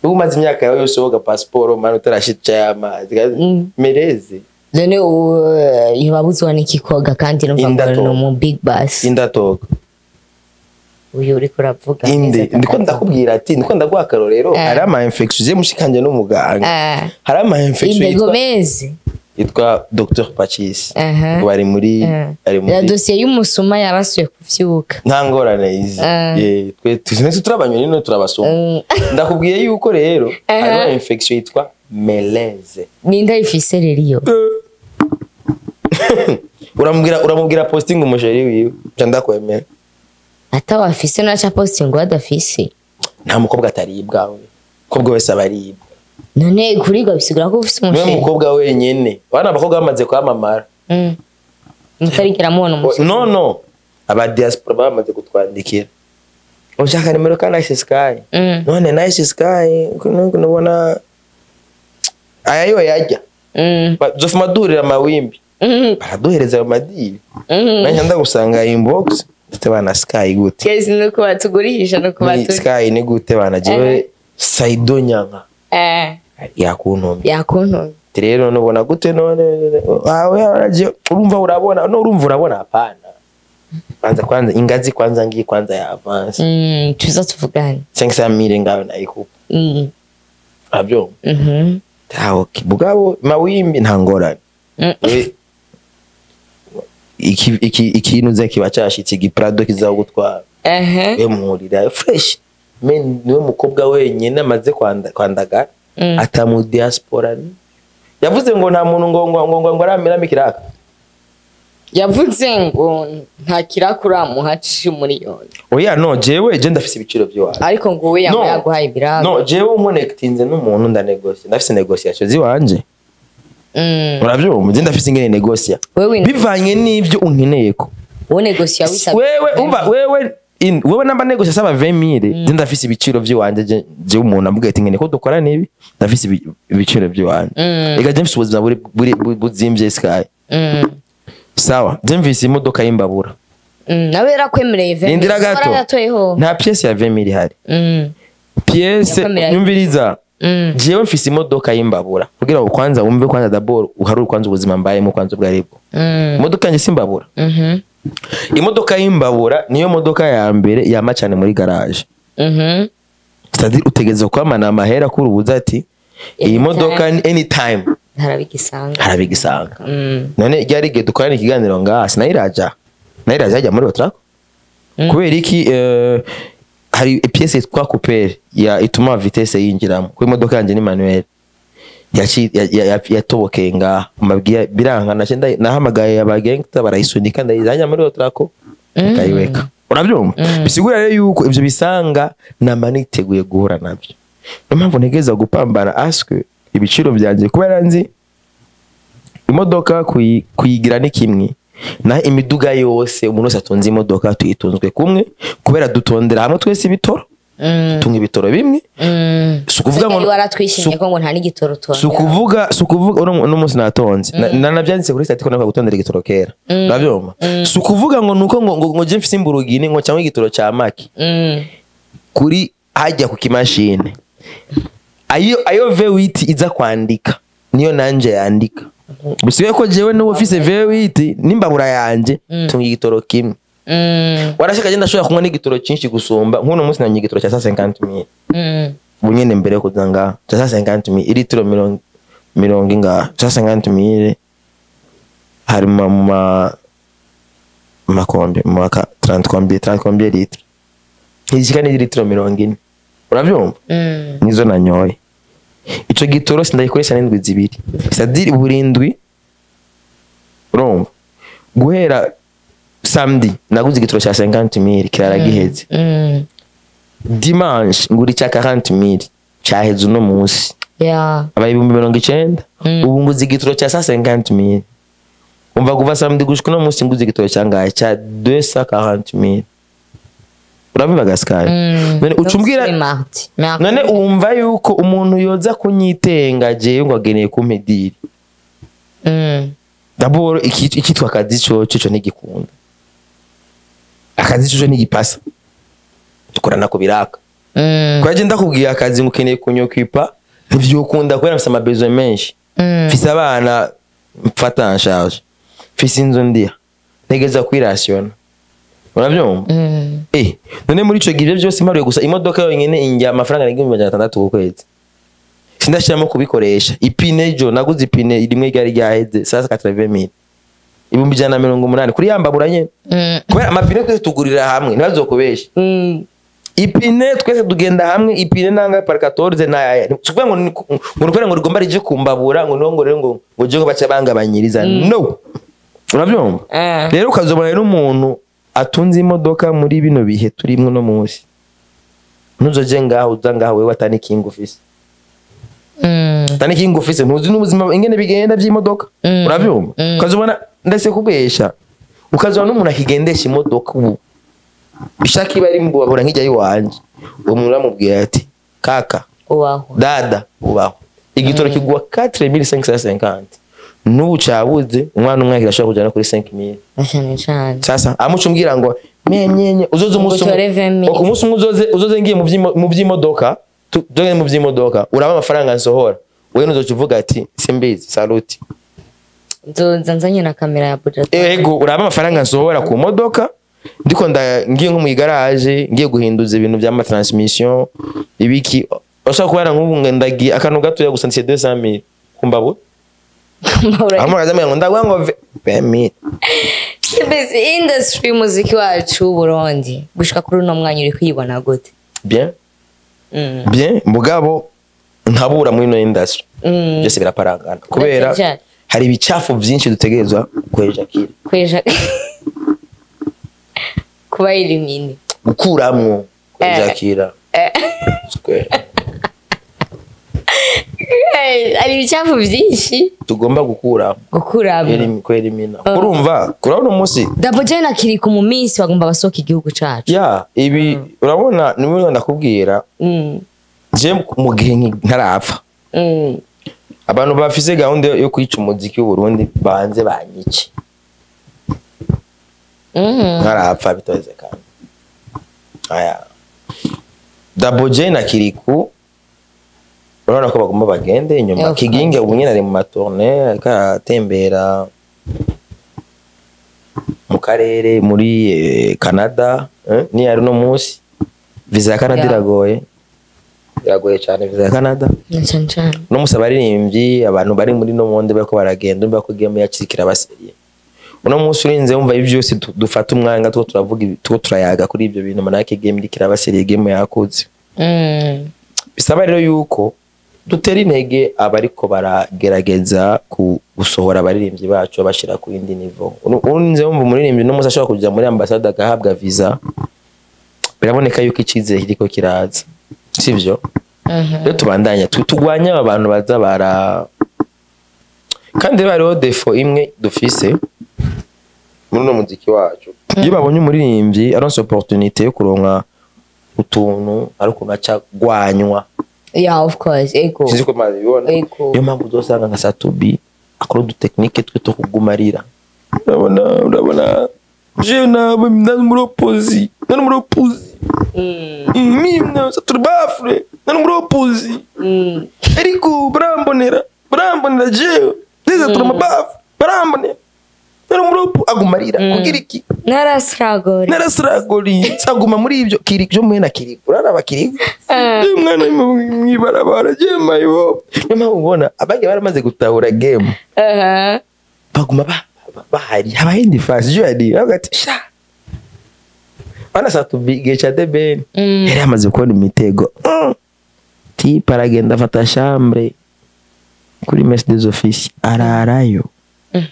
umaze imyaka yawe yose woga passport mano tarashitcha y'amazi mereze none yabuzwa n'ikikoga kandi numva no mu big bus indatoka uyu uri kuravuga ndiko ndakubwira ati ndiko ndaguha akarorero hari ama infection je mushikanje n'umuganga hari ama infection yitwa Dr Pachis bari muri ya dossier y'umusuma yarasuye kuvyuka nta ngorane izi twe tuzinese turabanywe nino turabasuma ndakubwiye yuko rero hari infection yitwa meleze ninda ifise rero uramubwira posting umusheri wiwe cyanda kwemera ata wafise na cha posting wadafise nta mukobwa ataribwa we kobwa wese abaribwa none kuriga bisigura ko ufise umusheri niwe mukobwa wenyene bana abakobwa bamaze kwamamara mutarikira mubona umusheri no aba diaspora bamaze kutwandikira ushaka nimero ka Nice Sky none Nice Sky kunubona ayayo yajya zofuma durira mawimbi baraduhereza ayo madiri nanya ndagusanga inbox bana Sky gute kezi nuko batugurisha no kubaturi Sky ni gute bana jewe Saido Nyanga yakuntomye rero nubona gute none awe araje urumva hapana kwanza ingazi kwanza ngi kwanza ya avance tuza tuvugane 500,000 ngawe nayikupa abyo tawo kibugabo mawimbi ntangorane ikintu ze kiba cyashitse giprado kizaho gutwara emurira fresh men niwe mukobwa wenyine amaze kwandagara atamu diaspora yavuze ngo nta muntu ngo aramira mikiraka yavuze ngo nta kirakura muhaci miliyoni oya no jewe je ndafise ibiciro byo ariko ngo we yaguhaye birago no jewe umonectinze n'umuntu ndanegosia ndafise negotiation ziwanje uravyumva ndafise ingene negosia bivanye n'ivyo unkeneye ko wowe negosia wisaba wewe namba negosia saba 20,000 ndafise ibiciro by'iwanje je umuntu avuga ati ngene ko dukora nibi ndafise ibiciro by'iwanje ega je mfise ubuzima buzimvye Sky sawa je mfise imodoka y'imbabura nawe yarakwemereye 20,000 nta pièce ya 20,000 hari pièce nyumviriza jewe mfise imodoka y'imbabura kugira ngo kwanza wumve kwanza d'abord uharura kwanza ubuzima mbayemo kwanza bwaribwo imodoka nje simbabura imodoka y'imbabura niyo modoka ya mbere yama cyane muri garage c'est-à-dire utegeze kwamana amahera kuri ubuza ati iyi modoka anytime harabigisanga none ryari gihe dukorana ikiganiro ngaha sinayiraja ajya muri otrako kubera iki hari pièce yitwa coupé ya ituma vitesse yinjiramo ku imodoka yanje ni manuel yatobokeye ngaha mabwiye birangana cyenda nahamagaye abagengta barayisunika ndayizanya muri otrako kayiweka urabyumva bisigura rero yuko ivyo bisanga namba niteguye guhura nabyo mpamvu ntegeza gupambana aswe ibiciro byanje kubera nzi imodoka kuyigira ni kimwe na imiduga yose umuntu wese atunze imodoka tuyitunzwe kumwe kubera dutondera hamwe twese ibitoro tunga ibitoro bimwe sukuvuga ngo waratwishimye ko ngo nta n'igitoro tondera sukuvuga uno munsi natonze nanavyanditse kuri site ko nako gutondera igitoro kera uravyumva sukuvuga ngo nuko ngo je mfise imburugini ngo cyangwa igitoro cya maki kuri hajya ku kimashine ayo V8 iza kwandika niyo nanje yandika busigaye ko jewe no office V8 nimbabura yanje tunga igitoro kimwe warashaka je ndashobora kunywa n'igitoro cyinshi gusumba nk'uno munsi nanye igitoro cya 150,000 bunyene mbere ko zanga cya 150,000 litiro 50 inga cya 50,000 hari makombe mwaka 30 litiro hizika ni litiro 40 uravyumva nizo nanyoye ico gitoro sindayikoresha n'indwi zibiri sadiri burindwi urumva guhera samedi naguze igitoro cya 50,000 kirara giheze dimanche nguri cya 40,000 cyaheze uno munsi abaye 90 ubu nguze igitoro cya 50,000 umva kuva samedi gushika uno munsi nguze igitoro cyangaye cya 240,000 urabiba gaskaye none ucumbwira none umva yuko umuntu yoza kunyitenga je ngo ageneye kumpediri d'abord ikitwa akazi cyo nigikunda akazi cyo nigipasa dukorana ko biraka kwaje ndakubwiye akazi ngukeneye kunyokipa ntivyokunda kwera mfise amabezo menshi mfise abana mfata en charge mfise inzo ndia negeza kwirasiona uravyumva none muri ico gihe byose mparuye gusa imodoka yonyene injya amafaranga n'igihumbi ku kwezi sindashiramo kubikoresha ipine jo naguze ipine rimwe ryari ryaheze sasa 80,000 ibumbi jana 180 kuri yambabura nyene kubera amapine twese tugurira hamwe ntibazokubesha ipine twese tugenda hamwe ipine nanga par 14 na tuvuga ngo rigomba rije kumbabura ngo nongo rero ngo je ngo baca bangabanyiriza no uravyumva rero ukazobona rero umuntu atunze imodoka muri bino bihe turimwe no munsi nuzoje ngaho uzangaho wewe atani king office tani king office ntuzi n'ubuzima ingene bigenda by'imodoka uravyumva ukazobona ndase kubesha ukazobona n'umuntu akigendesha imodoka ubu bishaka ibari mbabura nkijya yiwanje uwo muntu amubwira ati kaka ubaho dada ubaho igitoro kigwa 4550 n'ubu cabuze umwana umwe kirashobora kujana kuri 5,000 sasa amucumbwira ngo menyenye uzoze umunsi uzoze ngiye mu by'imodoka doge mu by'imodoka uraba amafaranga nsohora wewe nuzocuvuga ati simbizi saluti nzanzanye na kamera ya budget ego uraba amafaranga nsohora ku modoka ndiko ngiye nko mu garage ngiye guhinduza ibintu bya transmission ibiki bashaka kubana nk'ubu ndagiye akantu gato ya gusandise 200,000 kumbabu amuraza ngo ndagwa ngo 20,000 Simbizi industry muziki wacu Burundi gushika kuri uno mwanya uri kwibona gute bien mugabo ntabura muri no industry byose biraparangana kubera hari ibicafu byinshi dutegerezwa kweja kuba elimine gukuramwo kwejakira ari ibicafu byinshi tugomba gukura elimina urumva kurabona umunsi daboje na Kilikou mu minsi bagomba basoka igihugu cacu ibi urabona nimwe ndakubwira je mu gihe ntarapfa abantu bafise gahunda yo kwica umuziki w'u Burundi banze banyice ntarapfa bitoze kandi daboje na Kilikou urabona ko bagomba bagende inyuma kiginge ubu nyine ari mu matourne akatembera mu karere muri Canada ni ari no munsi visa ya Canada iragoye cyane visa ya Canada no musaba aririmbyi abantu bari muri no monde bako baragenda bako game yakikira baseriye uno munsi urinze umva ivyo byose dufata umwanya two turavuga two turayaga kuri ibyo bintu manake game ndikira baseriye game yakuze bisaba rero yuko dutera intege abariko baragerageza gusohora abaririmbyi bacu bashira ku indi niveau urinze umva umuririmbyi no musa ashobora kujya muri ambassade agahabwa visa biraboneka yuko ikize kiriko kiraza sivyo rero tubandanya tugwanya abantu baza bara kandi bariho defo imwe dufise muri no muziki wacu iyo babonye umuririmbyi aronse opportunité yo kuronka utuntu ariko naca gwanywa of course ego sinzi ko mabibona yo mpamvu dosanga nka Satubi akora du technique twe to kugumarira urabona je na muropozi mimna Satubafre na muropozi ariko barambonera je ndiza turamabafu barambonera muropo agumarira kugira iki narasragori saguma muri ibyo Kilikou jo mwena Kilikou uraraba Kilikou mwana mwibarabara je mayo nyama ubona abage baramaze gutahura game baguma bahari habayendi fast jo yadi bagati sha bana Satubi gecha de ben yari amaze kubona imitego ti paragenda fata chambre kuri mess des offices ararayo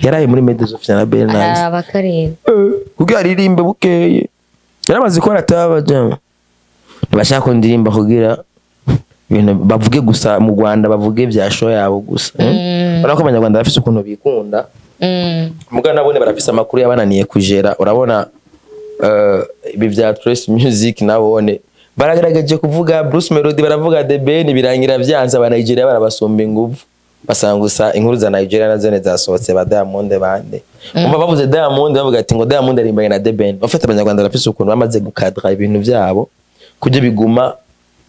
yaraye muri Medes of na Bernard abakarira kugira aririmbe bukeye yaramaze ko atabajama bashaka ko ndirimba kugira ibintu bavuge gusa mu Rwanda bavuge bya show yabo gusa urako abanyarwanda bafise ukuntu bikunda muga nabone barafise amakuru yabananiye kujera urabona ibi bya Trace Music nabone baragaragaje kuvuga Bruce Melody baravuga The Ben birangira byanza aba Nigeria barabasomba inguvu basangusa inkuru za Nigeria na zone zasohotse ba Diamond bande umva bavuze Diamond bavuga ati ngo Diamond arimbanye na The Ben bafite abanyarwanda bafise ukuntu bamaze gukadra ibintu byabo kuje biguma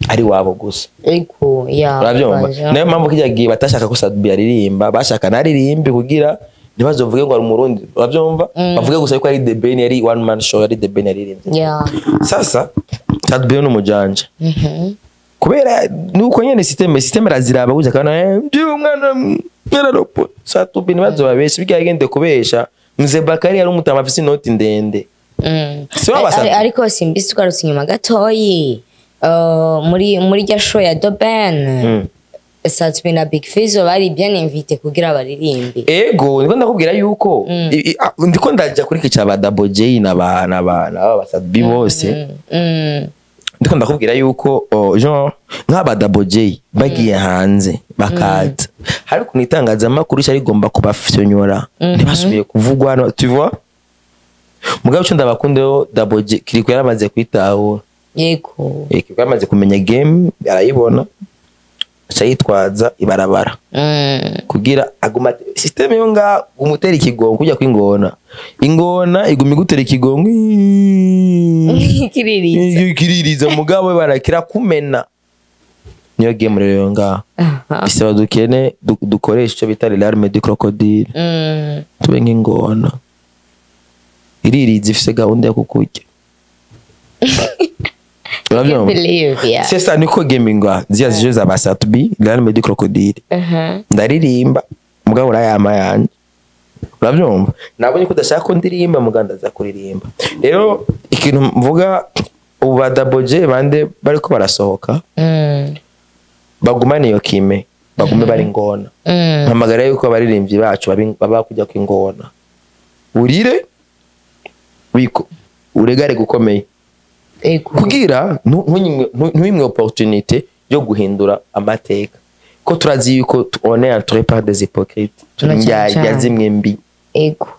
ari wabo gusa ego urabyumva nayo mpamvu kijagiye batashaka ko Satubi aririmba bashaka naririmbe kugira ntibazovuge ngo ari umurundi urabyumva bavuge gusa ko ari The Ben yari one man show ari The Ben yaririmbye sasa Satubi no mujanja kubera nuko nyene system raziraba kuja kana byo umwana yararopo Satubi nibazo babesha bigagende kubesha Mzee Bakari ari umutama afise inoti ndende ariko simbizi tugarutse inyuma gatoyi muri rya show ya The Ben Satubi na Big Fizzo bari bien invité kugira baririmbe ego niko ndakubwira yuko ndiko ndaja kuri kica ba Double J na ba Satubi bose ndiko ndakubwira yuko Jean nk'aba Double J bagiye hanze bakaza hari kunitangaza amakuru cyari gomba kubafyonyora ntibasubiye kuvugwa tu vois mugabo cyo ndabakundeho Double J Kilikou yaramaze kwitaho yego Kilikou yaramaze kumenya game arayibona cyayitwaza ibarabara kugira aguma system yo nga umutera ikigongo kujya kwingona ingona igumi gutera ikigongo kiririza mugabo we barakira kumena niyo game rero nga bisaba dukene dukoresha cyo bita l'arme du crocodile tube nk'ingona iririza ifise gahunda yo kukurya c'est ça niko gaming wa zia jeux za Satubi l'arme du crocodile ndaririmba mugabo urayama yanje urabyumva nabonye ko udashaka ko ndirimba muganda za kuririmba rero ikintu mvuga uba Double J bande bariko barasohoka bagumane yo kime bagume bari ngona mpamagara yuko abaririmbyi bacu baba kujya kwingona urire wiko uregare gukomeye kugira ntuimwe opportunité yo guhindura amateka ko turazi yuko on est entouré par des hypocrites turinjya zimwe mbi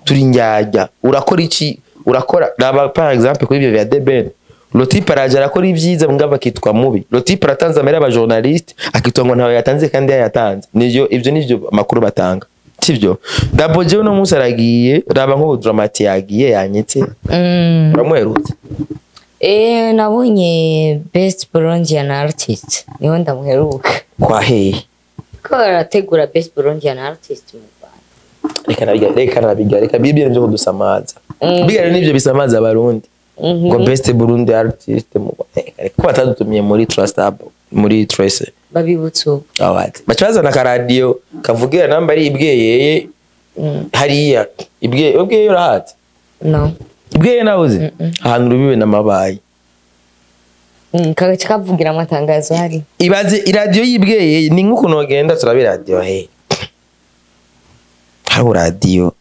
turinjya urakora iki urakora par exemple kuri ibyo bya The Ben le type araje arakora ibyiza ngaba kitwa mubi le type aratanze amera aba journaliste akitwa ngo ntawe yatanze kandi yatanze niyo ibyo nivyo makuru batanga sivyo Double J no musa aragiye raba nko dramati yagiye yanyitse uramwerutse nabonye best Burundian artist niho ndamuheruka kwa hehe ko arategura best Burundian artist mu Rwanda reka bibye nje kudusamaza bigare nivyo bisamaza abarundi ngo best Burundi artist mu Rwanda ko batadutumiye muri Trust Hub muri Trace babibutso awati bacazana ka radio kavugira namba ari ibweyeye hariya ibweye urahati no ibweye nawuze ahantu rubiwe namabaye kavugira amatangazo hari ibaze iradio yibweye ni nkuko nogenda turabe radio he hari radio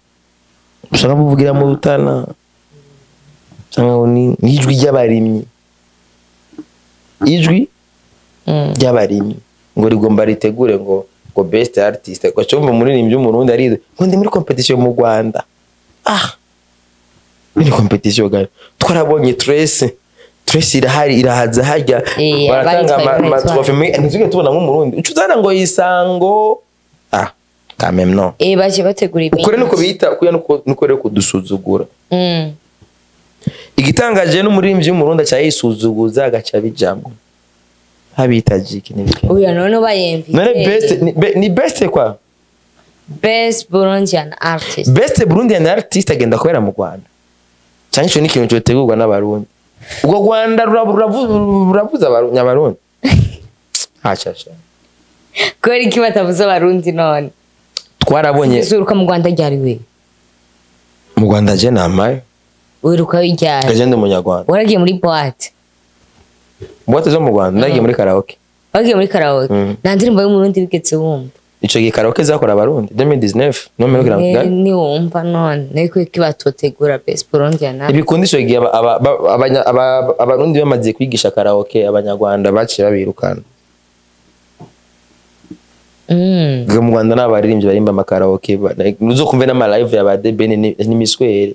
ushaka kuvugira mu rutana cyangwa ni ijwi ry'abarimyi ijwi ry'abarimyi ngo rigomba ritegure ngo best artist ko cyumva umuririmbyi w'umurundi ari ngo ndi muri competition mu Rwanda muri competition gayo twarabonye Trace irahari irahaza hajya baratanga amatrofe ntizuge tubona nk'umurundi ucuzana ngo yisango quand même non baje bategura ibintu ukore nuko bita kuya nuko rero kudusuzugura igitangaje n'umuririmbyi w'umurundi acha yisuzuguza agaca bijambo habitaje ikintu uya none bayemvi none ni best kwa best Burundian artist agenda kwera mu Rwanda cyane cyo n'ikintu cyo tegurwa n'abarundi ubwo Rwanda ruravuza abanyabarundi achasha kuri kibatavuza abarundi none twarabonye zuruka mu Rwanda ryari we mu Rwanda je namaye wiruka wijyana agende umunyarwanda waragiye muri boîte zo mu Rwanda nagiye muri karaoke wagiye muri karaoke nta ndirimbo y'umurundi bigetse wumva ico gihe karaoke zakora abarundi 2019 no muri karaoke ni wumva none niko kibatotegura best Burundian ibikundisho gihe abarundi bamaze kwigisha karaoke abanyarwanda baciye babirukana mu Rwanda n'abaririmbyi barimba amakaraoke nuzo kumve n'ama live ya badebe n'imiswere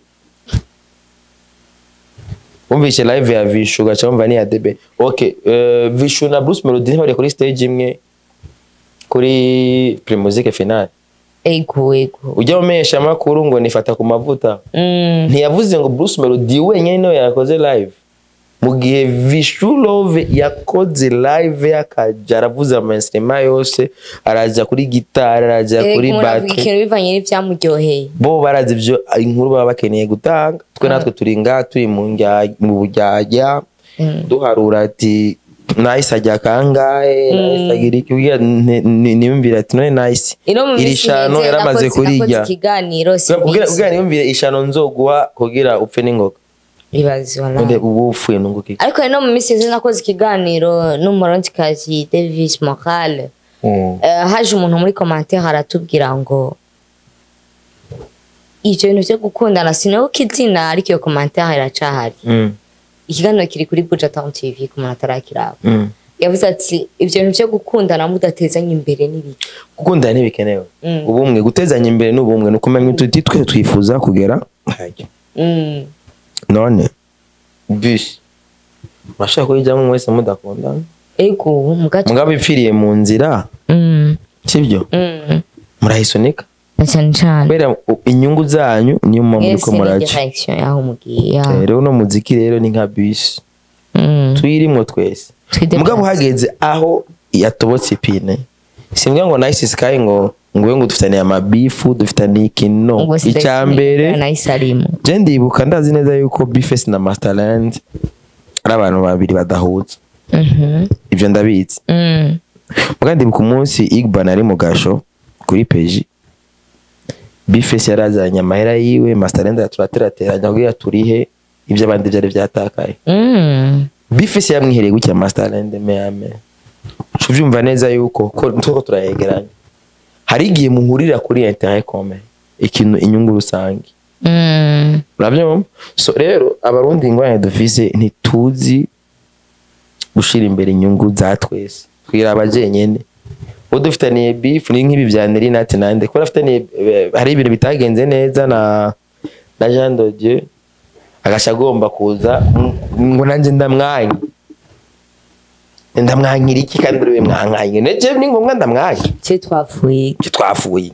umvishe live ya Vishu gacha umva ni ya debe Vishu na Bruce Melody bari kuri stage imwe kuri pre-musique finale ego ujya umesha makuru ngo nifata ku mavuta ntiyavuze ngo Bruce Melody wenyine no yakoze live mu gihe Vishu Love yakoze live yakaja aravuze amainstruments yose araja kuri gitara araja kuri battery ikintu bivanye n'ivyamuryoheye bo barazi ivyo inkuru baba bakeneye gutanga twe natwe turi turi mu bujyajya duharura ati nice ajya kangahe nice agira iki niyumvira ati none nice irishano yaramaze kurijya kugira niyumvire ishano nzoguha kugira upfe n'ingoga ibazi wala ubu ufuye nunguki ariko no mu misi nakoze ikiganiro n'umurondikazi Davis Morale haje umuntu muri commentaire aratubwira ngo ivyo bintu byo gukundana sinaho kizina ariko iyo commentaire iracahari ikiganiro kiri kuri Budget TV ku muntu atarakiraba yavuze ati ivyo bintu byo gukundana mudatezanya imbere n'ibiki gukundana n'ibikenewe ubumwe gutezanya imbere n'ubumwe no kumenya ututi twe twifuza kugera hajya none bus mashaka kujyamo mwese mudakundana ego mugabo ipfiriye mu nzira sibyo murahisonika cyane bera inyungu zanyu niyo muri ko muraje rero no muziki rero ni nka bus tuyirimo twese mugabo hageze aho yatobotse ipine simbwa ngo nice sky ngo dufitaniye amabifu dufitaniye ikino icyambere je ndibuka ndazi neza yuko Bifes na Masterland ari abantu babiri badahuza ivyo ndabizi mugandi ku munsi Igban ari mu gasho kuri peji Bifes yarazanye amahera yiwe Masterland yaturateranya kugira turihe ivyo abandi byari byatakaye Bifes yamwihereye gutya Masterland meyame uvyumva neza yuko ko turayegeranya hari igihe muhurira kuri intérêt commun ikintu inyungu rusange urabyo so rero abarundi ngwanye dufise ntituzi gushira imbere inyungu za twese twira abajenyene udufitaniye beef ni nk'ibi bya NELLY NAT nande ko rafitaniye hari ibintu bitagenze neza na Jean de Dieu agashagomba kuza ngo nanje ndamwanye ndamwanyira iki kandi uriwe mwankanye neje ni ngombwa ndamwanye cyo twafuye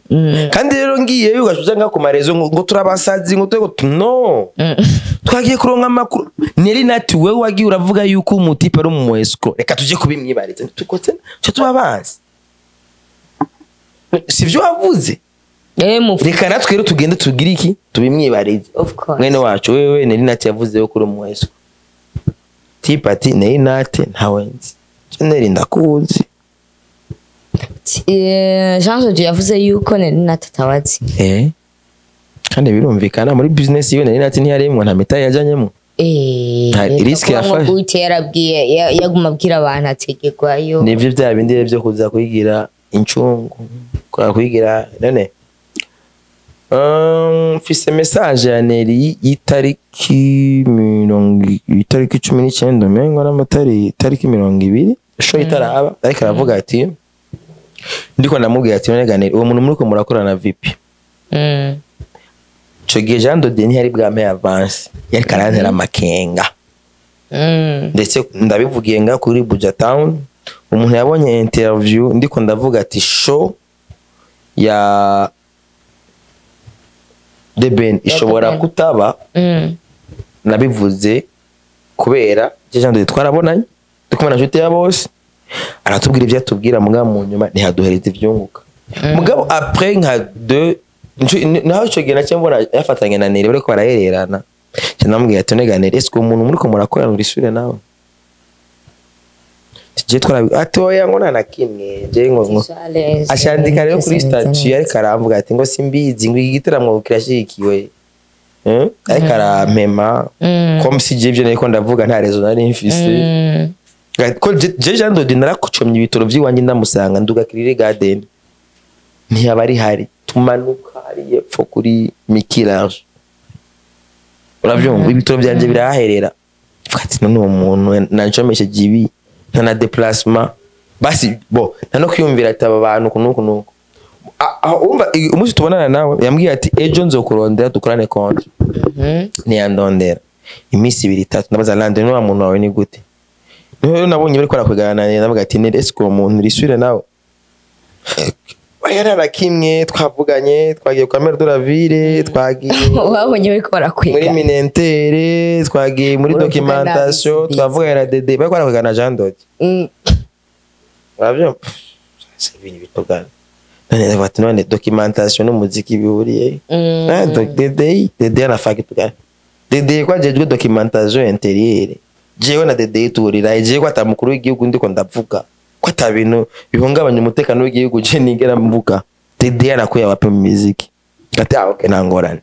kandi rero ngiye ugashuza nka ku marezo ngo turabasazi ngo twego no twagiye kuronka makuru NELLY NAT wewe wagiye uravuga yuko umutipe ari mu escro reka tuje kubimwibariza tukotse cyo tubabazi sivyo wavuze reka natwe rero tugende tugira iki tubimwibarize mwene wacu wewe NELLY NAT yavuze yo kuri mu escro tipati NELLY NAT ntawenzi Neri ndakuzi Jean de yavuze yuko NELLY NAT atawazi kandi birumvikana muri business iyo NELLY NAT ntiyaremwe nta mita yajanyemo risk yafashe ngo yarabwiye yaguma abwira abantu ategekwayo nivyo bya bindi byo kuza kwigira incungu kwigira none fise message ya NELLY itariki 19 mengo n'amatari itariki 20 show itaraba ariko aravuga ati ndiko ndamubwira ati neganire uwo muntu muriko murakorana vipi cyo gihe Jean Dodier ntiyari bwame avance yari karantera amakenga ndetse ndabivugiye nga kuri Buja Town umuntu yabonye interview ndiko ndavuga ati show ya The Ben ishobora kutaba nabivuze kubera Jean Dodier twarabonanye dukomana jute ya bose aratubwira ibyo atubwira mugabo mu nyuma ntihaduhereze ivyunguka mugabo après nka 2 naho cyo gihe nacyembona yafatanye na Nelly bariko barahererana cyamubwiye ati neganire esko umuntu muri ko murakora muri sure nawe tije twara atoya ngo nana kimwe je ngo ashandika rero kuri statue yari karamvuga ati ngo simbizi ngo igiteramwo kirashikiwe ariko arampema comme si je byo niko ndavuga nta rezo nari mfise ko je Jean Dodier narakucomye ibitoro by'iwanjye ndamusanga nduga kirire garden ntiyabari hari tumanuka ari yepfo kuri Mikirage uravyumva ibitoro byanje biraherera ati none uwo muntu nancomeshe jibi na déplacement basi bo nano kwiyumvira ati aba bantu kunuko umva umunsi tubonana nawe yambwiye ati ejo nzokurondera dukorane konti ntiyandondera iminsi 2-3 ndabaza lande no muntu wawe ni gute niho nabonye bari kora kwigana ndavuga ati ne esko umuntu risure nawe bayarara kimwe twavuganye twagiye kwa Mère de la Ville twagiye wabonye bari kora kwiga muri minentere twagiye muri documentation twavuga na Dede bari kora kwigana Jean Dodier urabyo c'est ibintu bitogana none bati none documentation n'umuziki bihuriye Dede na faki tugana Dede kwa jeje documentation intérieure jewe na Dede turira jewe kwa tamukuru w'igihugu ndiko ndavuga ko atabintu bihungabanya umutekano w'igihugu je nigera mvuga Dede yarakuye abape mu muziki ati okay nangorane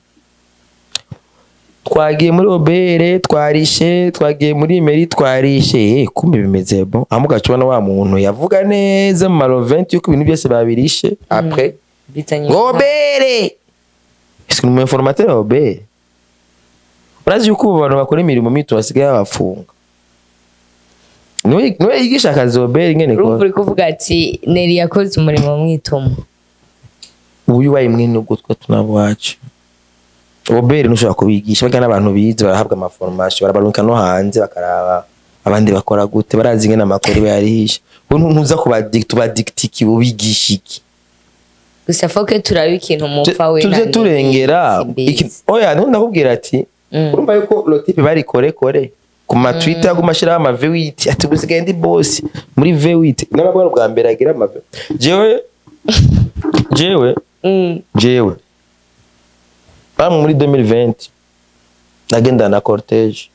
twagiye muri obere twarishe twagiye muri meri twarishe kumbe bimeze bon amuga cubona wa muntu yavuga neza mu maro 20 yuko ibintu byose babirishe après obere est-ce que nous informateur obere urazi yuko abantu bakora imirimo mito basigaye bafunga Nwe yigisha akazi obere ngene ko uri kuvuga ati Nelly yakoze umurimo mwitomo uyu wayi mwene ubwo twa tunabwacu obere nushaka kubigisha bagana abantu bize barahabwa ama formation barabaruka no hanze bakaraba abandi bakora gute barazi ngene amakuru yarihisha ntuza kubadictiki ubigishiki gusa foke turabe ikintu mupfa we tuze turengera oya ndakubwira ati urumva yuko lo type bari kore ku ma Twitter gumashira ama V8 ati gusigaye ndi boss muri V8 nabagora bwa mbere agira ama jewe bamwe muri 2020 nagenda na cortege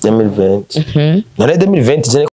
2020 none 2020